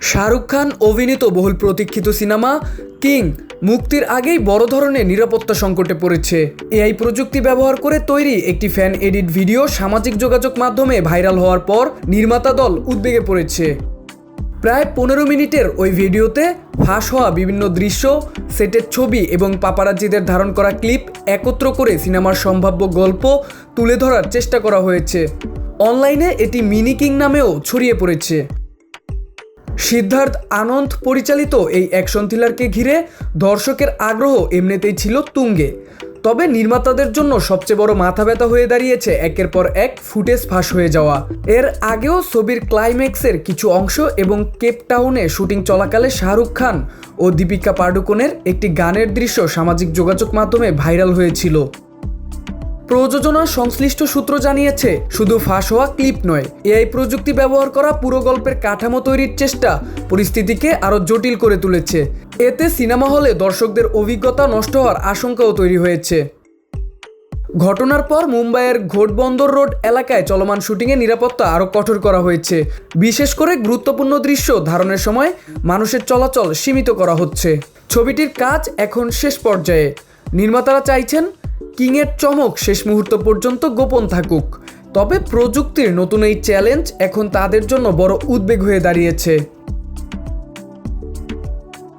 শাহরুখ খান অভিনীত বহুল প্রতীক্ষিত সিনেমা কিং মুক্তির আগেই বড় ধরনের নিরাপত্তা সংকটে পড়েছে। এআই প্রযুক্তি ব্যবহার করে তৈরি একটি ফ্যান এডিট ভিডিও সামাজিক যোগাযোগ মাধ্যমে ভাইরাল হওয়ার পর নির্মাতা দল উদ্বেগে পড়েছে। প্রায় 15 মিনিটের ওই ভিডিওতে ফাঁস হওয়া বিভিন্ন দৃশ্য, সেটের ছবি এবং পাপারাজ্জিদের ধারণ করা ক্লিপ একত্র করে সিনেমার সম্ভাব্য গল্প তুলে ধরার চেষ্টা করা হয়েছে। অনলাইনে এটি মিনি কিং নামেও ছড়িয়ে পড়েছে। সিদ্ধার্থ আনন্দ পরিচালিত এই অ্যাকশন থ্রিলারকে ঘিরে দর্শকের আগ্রহ এমনিতেই ছিল তুঙ্গে। তবে নির্মাতাদের জন্য সবচেয়ে বড় মাথা ব্যথা হয়ে দাঁড়িয়েছে একের পর এক ফুটেজ ফাঁস হয়ে যাওয়া। এর আগেও ছবির ক্লাইম্যাক্সের কিছু অংশ এবং কেপ টাউনে শুটিং চলাকালে শাহরুখ খান ও দীপিকা পাডুকোনের একটি গানের দৃশ্য সামাজিক যোগাযোগ মাধ্যমে ভাইরাল হয়েছিল। প্রযোজনা সংশ্লিষ্ট সূত্র জানিয়েছে, শুধু ফাঁস হওয়া ক্লিপ নয়, এআই প্রযুক্তি ব্যবহার করা পুরো গল্পের কাঠামো তৈরির চেষ্টা পরিস্থিতিকে আরও জটিল করে তুলেছে। এতে সিনেমা হলে দর্শকদের অভিজ্ঞতা নষ্ট হওয়ার আশঙ্কাও তৈরি হয়েছে। ঘটনার পর মুম্বাইয়ের ঘোটবন্দর রোড এলাকায় চলমান শুটিংয়ে নিরাপত্তা আরও কঠোর করা হয়েছে। বিশেষ করে গুরুত্বপূর্ণ দৃশ্য ধারণের সময় মানুষের চলাচল সীমিত করা হচ্ছে। ছবিটির কাজ এখন শেষ পর্যায়ে। নির্মাতারা চাইছেন কিংয়ের চমক শেষ মুহূর্ত পর্যন্ত গোপন থাকুক। তবে প্রযুক্তির নতুন এই চ্যালেঞ্জ এখন তাদের জন্য বড় উদ্বেগ হয়ে দাঁড়িয়েছে।